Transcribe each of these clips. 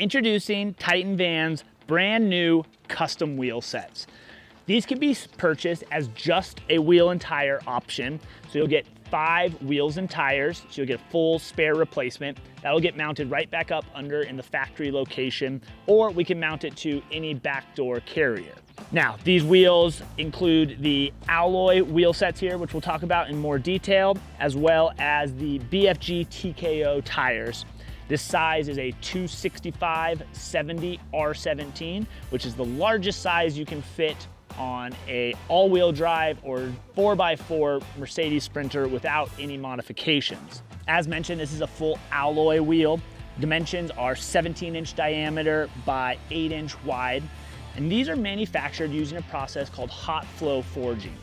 Introducing Titan Van's brand new custom wheel sets. These can be purchased as just a wheel and tire option. So you'll get 5 wheels and tires, so you'll get a full spare replacement. That'll get mounted right back up under in the factory location, or we can mount it to any backdoor carrier. Now, these wheels include the alloy wheel sets here, which we'll talk about in more detail, as well as the BFG TKO tires. This size is a 265/70 R17, which is the largest size you can fit on a all-wheel drive or 4x4 Mercedes Sprinter without any modifications. As mentioned, this is a full alloy wheel. Dimensions are 17-inch diameter by 8-inch wide, and these are manufactured using a process called hot flow forging.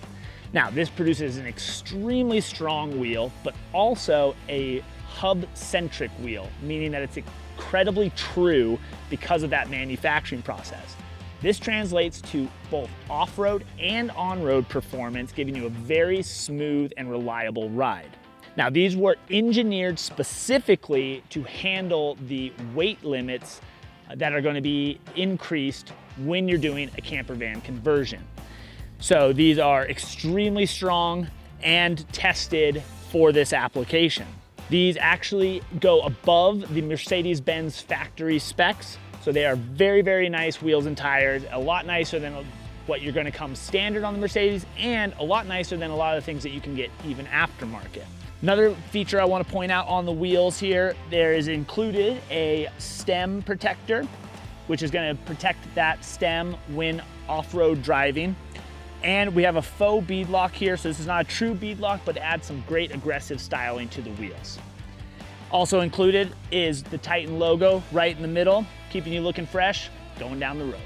Now, this produces an extremely strong wheel, but also a hub-centric wheel, meaning that it's incredibly true because of that manufacturing process. This translates to both off-road and on-road performance, giving you a very smooth and reliable ride. Now, these were engineered specifically to handle the weight limits that are going to be increased when you're doing a camper van conversion. So these are extremely strong and tested for this application. These actually go above the Mercedes-Benz factory specs. So they are very, very nice wheels and tires, a lot nicer than what you're gonna come standard on the Mercedes, and a lot nicer than a lot of the things that you can get even aftermarket. Another feature I wanna point out on the wheels here, there is included a stem protector, which is gonna protect that stem when off-road driving. And we have a faux bead lock here, so this is not a true bead lock, but adds some great aggressive styling to the wheels. Also included is the Titan logo right in the middle, keeping you looking fresh going down the road.